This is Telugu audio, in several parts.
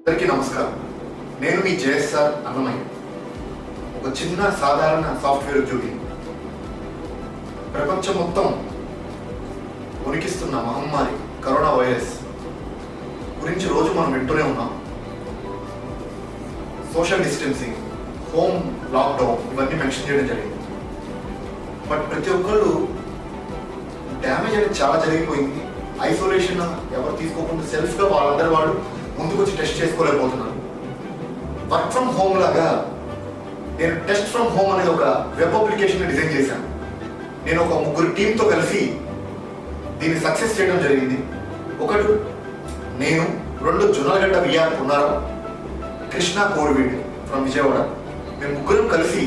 అందరికీ నమస్కారం. నేను మీ జేఎస్ఆర్ అన్నమయ్య. ఒక చిన్న సాధారణ సాఫ్ట్వేర్ ఉద్యోగి. ప్రపంచం మొత్తం ఉనికిస్తున్న మహమ్మారి కరోనా వైరస్ గురించి రోజు మనం వింటూనే ఉన్నాం. సోషల్ డిస్టెన్సింగ్, హోమ్ లాక్డౌన్ ఇవన్నీ మెన్షన్ చేయడం జరిగింది. బట్ ప్రతి ఒక్కళ్ళు డ్యామేజ్ అనేది చాలా జరిగిపోయింది. ఐసోలేషన్ ఎవరు తీసుకోకుండా సెల్ఫ్గా వాళ్ళందరూ వాళ్ళు ముందుకు వచ్చి టెస్ట్ చేసుకోలేకపోతున్నారు. వర్క్ ఫ్రమ్ హోమ్ లాగా నేను టెస్ట్ ఫ్రమ్ హోమ్ అనేది ఒక వెబ్ అప్లికేషన్ డిజైన్ చేశాను. నేను ఒక ముగ్గురు టీంతో కలిసి దీన్ని సక్సెస్ చేయడం జరిగింది. ఒకటి నేను, రెండు జొన్నలగడ్డ విఆర్ పున్నారావు, కృష్ణ కోర్వీడ్ ఫ్రమ్ విజయవాడ. మేము ముగ్గురం కలిసి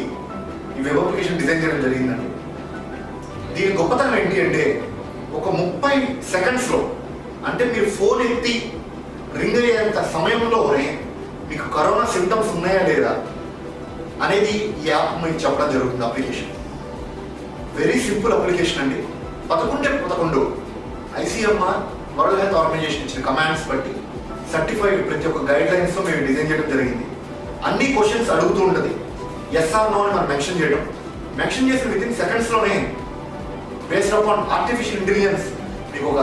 ఈ వెబ్ అప్లికేషన్ డిజైన్ చేయడం జరిగిందండి. దీని గొప్పతనం ఏంటి అంటే ఒక 30 సెకండ్స్లో, అంటే మీరు ఫోన్ ఎత్తి రింగ్ అయ్యేంత సమయంలోనే మీకు కరోనా సింటమ్స్ ఉన్నాయా లేదా అనేది ఈ యాప్ మీకు చెప్పడం జరుగుతుంది. అప్లికేషన్ వెరీ సింపుల్ అప్లికేషన్ అండి. 11 ICMR వరల్డ్ హెల్త్ ఆర్గనైజేషన్ ఇచ్చిన కమాండ్స్ బట్టి సర్టిఫైడ్ ప్రతి ఒక్క గైడ్ లైన్స్లో మేము డిజైన్ చేయడం జరిగింది. అన్ని క్వశ్చన్స్ అడుగుతూ ఉంటుంది. ఎస్ ఆర్ నో అని మనం మెన్షన్ చేసిన విత్ ఇన్ సెకండ్స్లోనే బేస్డ్ అపాన్ ఆర్టిఫిషియల్ ఇంటెలిజెన్స్ మీకు ఒక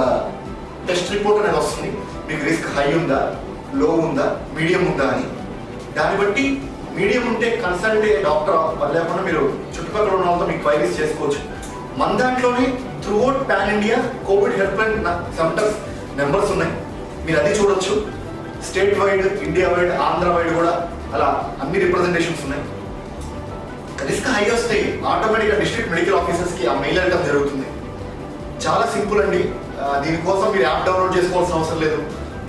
టెస్ట్ రిపోర్ట్ అనేది వస్తుంది. మీకు రిస్క్ హై ఉందా, లో ఉందా, మీడియం ఉందా అని. దాన్ని బట్టి మీడియం ఉంటే కన్సల్ట్ డాక్టర్ లేకుండా మీరు చుట్టుపక్కల ఉన్న వాళ్ళతో మీకు క్వైరీస్ చేసుకోవచ్చు. మన దాంట్లోనే throughout pan India Covid help line centres numbers ఉన్నాయి. మీరు అది చూడొచ్చు. State wide, India wide, Andhra wide కూడా అలా అన్ని రిప్రజెంటేషన్స్ ఉన్నాయి. రిస్క్ హై వస్తే ఆటోమేటిక్గా డిస్ట్రిక్ట్ మెడికల్ ఆఫీసర్స్కి ఆ మెయిల్ వెళ్ళడం జరుగుతుంది. చాలా సింపుల్ అండి. దీనికోసం మీరు యాప్ డౌన్లోడ్ చేసుకోవాల్సిన అవసరం లేదు,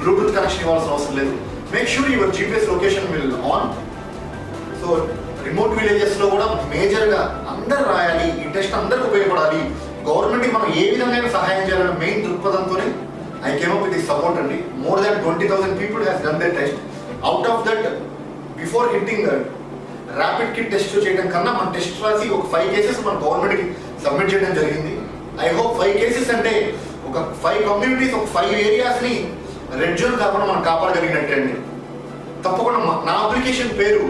బ్లూటూత్ కనెక్షన్ ఇవ్వాల్సిన అవసరం లేదు. Make sure your GPS location will on. So remote విలేజెస్లో కూడా మేజర్గా అందరు రాయాలి, ఈ టెస్ట్ అందరికి ఉపయోగపడాలి, గవర్నమెంట్కి మనం ఏ విధంగా సహాయం చేయాలన్న మెయిన్ దృక్పథంతోనే I came up with this support అండి. More than 20,000 people has done that test. Out of that before hitting rapid kit test చేయడం కన్నా మన టెస్ట్ రాసి ఒక 5 కేసెస్ మన గవర్నమెంట్కి సబ్మిట్ చేయడం జరిగింది. ఐ హోప్ 5 కేసెస్ అంటే ఒక 5 కమ్యూనిటీస్, ఒక 5 ఏరియాస్ని రెడ్ జోన్ కాకుండా మనం కాపాడగలిగినట్టే అండి. తప్పకుండా నా అప్లికేషన్ పేరు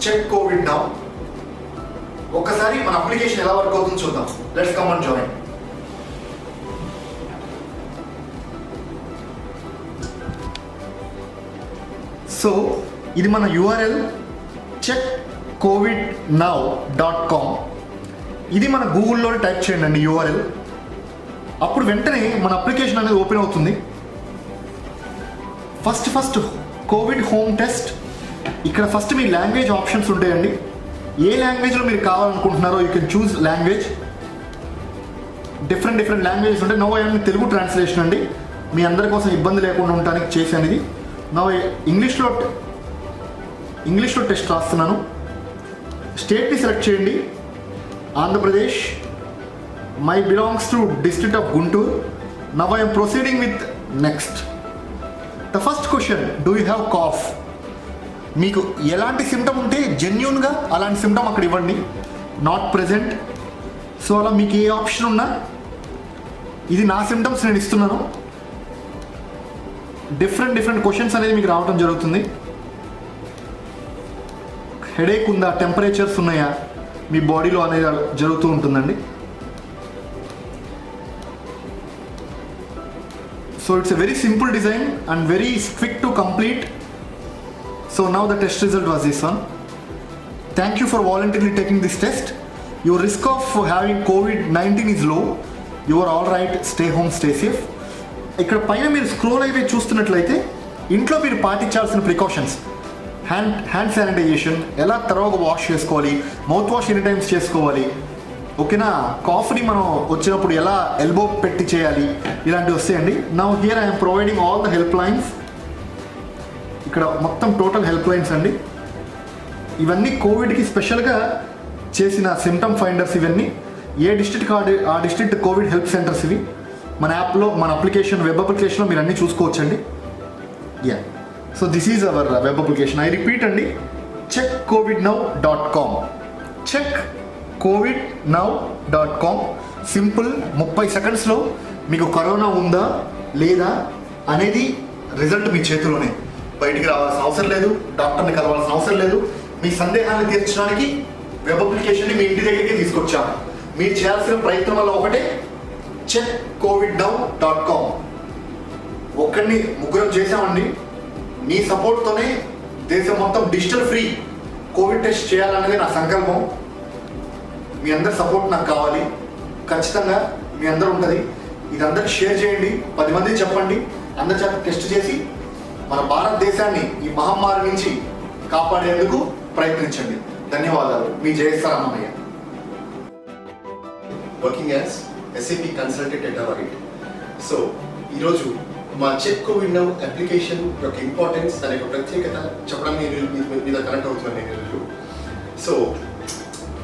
చెక్ కోవిడ్ నౌ. ఒక్కసారి మన అప్లికేషన్ ఎలా వర్క్ అవుతుందో చూద్దాం. Let's come and join. So ఇది మన URL checkcovidnow.com. ఇది మన గూగుల్లో టైప్ చేయండి అండి URL. అప్పుడు వెంటనే మన అప్లికేషన్ అనేది ఓపెన్ అవుతుంది. First covid home test. ఇక్కడ ఫస్ట్ మీ లాంగ్వేజ్ ఆప్షన్స్ ఉంటాయండి. ఏ లాంగ్వేజ్లో మీరు కావాలనుకుంటున్నారో you can choose language. Different languages ఉంటాయి. నో ఐఎమ్ తెలుగు ట్రాన్స్లేషన్ అండి, మీ అందరి కోసం ఇబ్బంది లేకుండా ఉండడానికి చేశాను ఇది. నో ఇంగ్లీష్లో టెస్ట్ రాస్తున్నాను. స్టేట్ని సెలెక్ట్ చేయండి. Andhra Pradesh. My belongs to district of Guntur. Now I'm proceeding with next. The first question, do you have cough? మీకు ఎలాంటి సిమ్టమ్ ఉంటే జెన్యూన్గా అలాంటి సిమ్టమ్ అక్కడ ఇవ్వండి. Not present. సో అలా మీకు ఏ ఆప్షన్ ఉన్నా, ఇది నా సిమ్టమ్స్ నేను ఇస్తున్నాను. డిఫరెంట్ క్వశ్చన్స్ అనేది మీకు రావడం జరుగుతుంది. హెడేక్ ఉందా, టెంపరేచర్స్ ఉన్నాయా మీ బాడీలో అనేది జరుగుతూ ఉంటుందండి. So it's a very simple design and very quick to complete. So now the test result was this one. Thank you for voluntarily taking this test. Your risk of having COVID-19 is low. You are all right. Stay home, stay safe. ఇక్కడ పైన మీరు స్క్రోల్ అయిపోయి చూస్తున్నట్లయితే ఇంట్లో మీరు పాటించాల్సిన ప్రికాషన్స్, హ్యాండ్ శానిటైజేషన్, ఎలా తర్వాత వాష్ చేసుకోవాలి, మౌత్ వాష్ ఎనీ టైమ్స్ చేసుకోవాలి, ఓకేనా. కాఫ్ని మనం వచ్చినప్పుడు ఎలా ఎల్బో పెట్టి చేయాలి, ఇలాంటివి వస్తాయండి. Now here I'm providing all the help lines. ఇక్కడ మొత్తం టోటల్ హెల్ప్ లైన్స్ అండి. ఇవన్నీ కోవిడ్కి స్పెషల్గా చేసిన సిమ్టమ్ ఫైండర్స్. ఇవన్నీ ఏ డిస్ట్రిక్ట్ ఆ డిస్ట్రిక్ట్ కోవిడ్ హెల్ప్ సెంటర్స్ ఇవి. మన యాప్లో, మన అప్లికేషన్, వెబ్ అప్లికేషన్లో మీరు అన్నీ చూసుకోవచ్చండి. Yeah, so this is our web application. I repeat అండి, checkcovidnow.com. checkcovidnow.com. సింపుల్. 30 సెకండ్స్లో మీకు కరోనా ఉందా లేదా అనేది రిజల్ట్ మీ చేతిలోనే. బయటికి రావాల్సిన అవసరం లేదు, డాక్టర్ని కలవాల్సిన అవసరం లేదు. మీ సందేహాన్ని తీర్చడానికి వెబ్ అప్లికేషన్ని మీ ఇంటి దగ్గరికి తీసుకొచ్చాము. మీరు చేయాల్సిన ప్రయత్నం వల్ల ఒకటే, checkcovidnow.com. ఒక్కడిని ముగ్గురం చేసామండి. మీ సపోర్ట్తోనే దేశం మొత్తం డిజిటల్ ఫ్రీ కోవిడ్ టెస్ట్ చేయాలన్నది నా సంకల్పం. మీ అందరి సపోర్ట్ నాకు కావాలి. ఖచ్చితంగా మీ అందరూ ఉంటుంది. ఇది అందరికి షేర్ చేయండి, 10 మందికి చెప్పండి. అందరి చేత టెస్ట్ చేసి మన భారతదేశాన్ని ఈ మహమ్మారి నుంచి కాపాడేందుకు ప్రయత్నించండి. ధన్యవాదాలు. మీ Jayasthan Annamayya. Working as SAP consultant at Avaite. So ఈరోజు మా చెక్ కోవిడ్ నౌ అప్లికేషన్ యొక్క ఇంపార్టెన్స్, దాని యొక్క ప్రత్యేకత చెప్పడం మీద కనెక్ట్ అవుతున్నాను నేను ఈరోజు. సో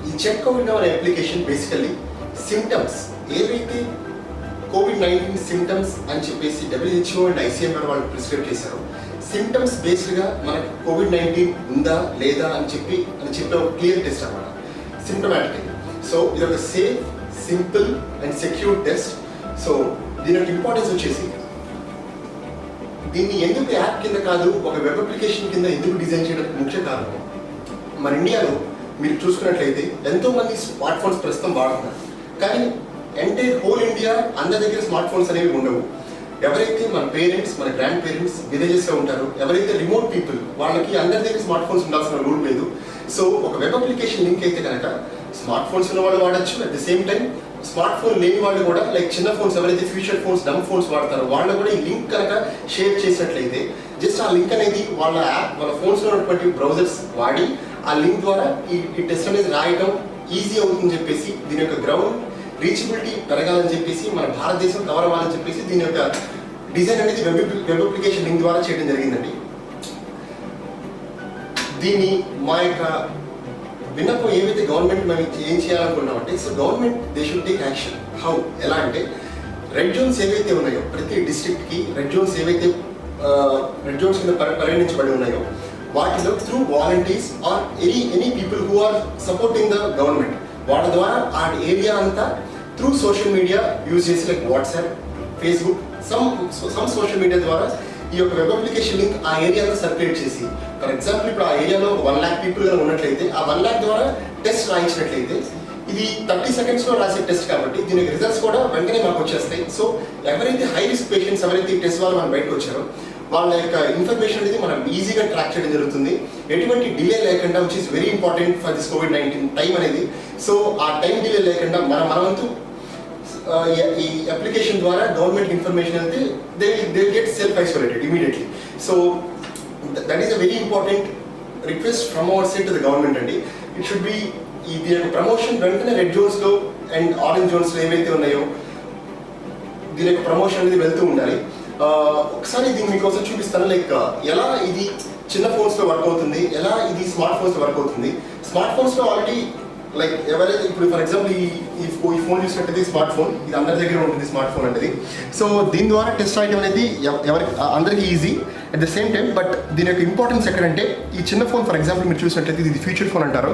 ఈ చెక్ కోవిడ్ నౌ అనే అప్లికేషన్ బేసికల్లీ సిమ్టమ్స్ ఏవైతే COVID-19 సిమ్టమ్స్ అని చెప్పేసి WHO అండ్ ICMR వాళ్ళు ప్రిస్క్రైబ్ చేశారు. సిమ్టమ్స్ బేస్డ్గా మనకు COVID-19 ఉందా లేదా అని చెప్పే ఒక క్లియర్ టెస్ట్ అన్నమాట, సిమ్టమాటికల్. సో ఇది ఒక safe, simple and secure test. So దీని యొక్క ఇంపార్టెన్స్ వచ్చేసి, దీన్ని ఎందుకు యాప్ కింద కాదు ఒక వెబ్ అప్లికేషన్ కింద ఎందుకు డిజైన్ చేయడానికి ముఖ్య కారణం, మన ఇండియాలో మీరు చూసుకున్నట్లయితే ఎంతోమంది స్మార్ట్ ఫోన్స్ ప్రస్తుతం వాడుతున్నారు. కానీ ఎంటైర్ హోల్ ఇండియా అందరి దగ్గర స్మార్ట్ ఫోన్స్ అనేవి ఉండవు. ఎవరైతే మన పేరెంట్స్, మన గ్రాండ్ పేరెంట్స్ విలేజెస్లో ఉంటారో, ఎవరైతే రిమోట్ పీపుల్, వాళ్ళకి అందరి దగ్గర స్మార్ట్ ఫోన్స్ ఉండాల్సిన రూల్ లేదు. సో ఒక వెబ్ అప్లికేషన్ లింక్ అయితే కనుక స్మార్ట్ ఫోన్స్ ఉన్న వాళ్ళు వాడచ్చు. At the same time smart phone లేని వాళ్ళు కూడా, లైక్ చిన్న ఫోన్స్ ఎవరైతే ఫ్యూచర్ ఫోన్స్, డమ్ ఫోన్స్ వాడతారో వాళ్ళు కూడా ఈ లింక్ కనుక షేర్ చేసినట్లయితే జస్ట్ ఆ లింక్ అనేది వాళ్ళ యాప్, వాళ్ళ ఫోన్స్లో ఉన్నటువంటి బ్రౌజర్స్ వాడి ఆ లింక్ ద్వారా ఈ టెస్ట్ అనేది రాయడం ఈజీ అవుతుందని చెప్పేసి, దీని యొక్క గ్రౌండ్ రీచబిలిటీ పెరగాలని చెప్పేసి, మన భారతదేశం కవర్ అవ్వాలని చెప్పేసి దీని యొక్క డిజైన్ అనేది వెబ్ అప్లికేషన్ లింక్ ద్వారా చేయడం జరిగిందండి. దీన్ని మా యొక్క విన్నపం ఏవైతే గవర్నమెంట్ మనం ఏం చేయాలనుకున్నామంటే, so government they should take action. How, ఎలా అంటే రెడ్ జోన్స్ ఏవైతే ఉన్నాయో ప్రతి డిస్ట్రిక్ట్కి రెడ్ జోన్స్ ఏవైతే రెడ్ జోన్స్ కింద పరిగణించబడి ఉన్నాయో వాటిలో through volunteers or any people who are supporting the government, వాళ్ళ ద్వారా ఆ ఏరియా అంతా త్రూ సోషల్ మీడియా యూజ్ చేసి, like WhatsApp, Facebook, some social media ద్వారా ఈ యొక్క వెబ్ అప్లికేషన్ లింక్ ఆ ఏరియాలో సర్క్యులేట్ చేసి, ఫర్ ఎగ్జాంపుల్ ఇప్పుడు ఆ ఏరియాలో 1 lakh పీపుల్ గా ఉన్నట్లయితే ఆ 1 lakh ద్వారా టెస్ట్ రాయించినట్లయితే ఇది 30 seconds రాసే టెస్ట్ కాబట్టి దీనికి రిజల్ట్స్ కూడా వెంటనే మాకు వచ్చేస్తాయి. సో ఎవరైతే హై రిస్క్ పేషెంట్స్, ఎవరైతే ఈ టెస్ట్ వాళ్ళు మనం బయటకు వచ్చారో వాళ్ళ యొక్క ఇన్ఫర్మేషన్ అనేది మనం ఈజీగా ట్రాక్ చేయడం జరుగుతుంది, ఎటువంటి డిలే లేకుండా, which is very important for this COVID-19 time అనేది. సో ఆ టైం డిలే లేకుండా మనవంతు ఈ అప్లికేషన్ ద్వారా గవర్నమెంట్ ఇన్ఫర్మేషన్ అయితే they get self isolated immediately. So that is a very important request from our side to the government అండి. ఇట్ షుడ్ బి దీని యొక్క ప్రమోషన్ వెంటనే రెడ్ జోన్స్లో అండ్ ఆరెంజ్ జోన్స్లో ఏవైతే ఉన్నాయో దీని యొక్క ప్రమోషన్ అనేది వెళ్తూ ఉండాలి. ఒకసారి దీన్ని మీకోసం చూపిస్తాను, లైక్ ఎలా ఇది చిన్న ఫోన్స్లో వర్క్ అవుతుంది, ఎలా ఇది స్మార్ట్ ఫోన్స్లో వర్క్ అవుతుంది. స్మార్ట్ ఫోన్స్లో ఆల్రెడీ లైక్ ఎవరైతే ఇప్పుడు ఫర్ ఎగ్జాంపుల్ ఈ ఫోన్ చూసినట్టయితే స్మార్ట్ ఫోన్, ఇది అందరి దగ్గర ఉంటుంది స్మార్ట్ ఫోన్ అనేది. సో దీని ద్వారా టెస్ట్ రాయడం అనేది అందరికీ easy at the same time. But దీని యొక్క ఇంపార్టెన్స్ ఎక్కడంటే, ఈ చిన్న ఫోన్ ఫర్ ఎగ్జాంపుల్ మీరు చూసినట్లయితే ఇది ఫ్యూచర్ ఫోన్ అంటారు.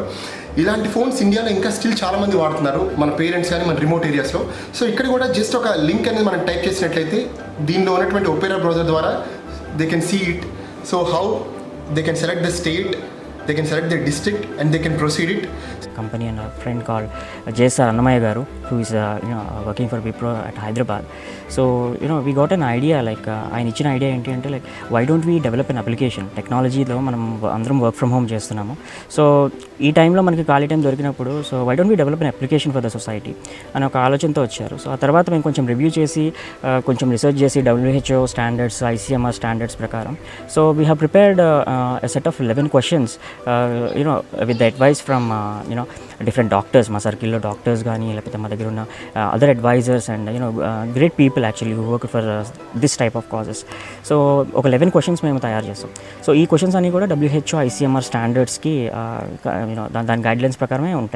ఇలాంటి ఫోన్స్ ఇండియాలో ఇంకా స్టిల్ చాలామంది వాడుతున్నారు, మన పేరెంట్స్ కానీ మన రిమోట్ ఏరియాస్లో. సో ఇక్కడ కూడా జస్ట్ ఒక లింక్ అనేది మనం టైప్ చేసినట్లయితే దీనిలో ఉన్నటువంటి ఒపేరా బ్రౌజర్ ద్వారా they can see it. So how they can select the state, they can select their district and they can proceed it. Company and a friend called JSR Annamaya Garu, who is working for Wipro at Hyderabad. So we got an idea, like ఆయన ఇచ్చిన ఐడియా ఏంటి అంటే, like why don't we develop an application. టెక్నాలజీలో మనం అందరం వర్క్ ఫ్రమ్ హోమ్ చేస్తున్నాము. సో ఈ టైంలో మనకి ఖాళీ టైం దొరికినప్పుడు, so why don't we develop an application for the society అని ఒక ఆలోచనతో వచ్చారు. సో ఆ తర్వాత మేము కొంచెం రివ్యూ చేసి, కొంచెం రీసెర్చ్ చేసి WHO స్టాండర్డ్స్, ICMR స్టాండర్డ్స్ ప్రకారం, so we have prepared a set of 11 questions with the advice from different doctors, మా సర్కిల్లో డాక్టర్స్ కానీ, లేకపోతే మా దగ్గర ఉన్న other advisors and great people actually who work for this type of causes. So ఒక 11 questions మేము తయారు చేస్తాం. సో ఈ క్వశ్చన్స్ అన్నీ కూడా WHO ICMR స్టాండర్డ్స్కి దాని గైడ్లైన్స్ ప్రకారమే ఉంటాయి.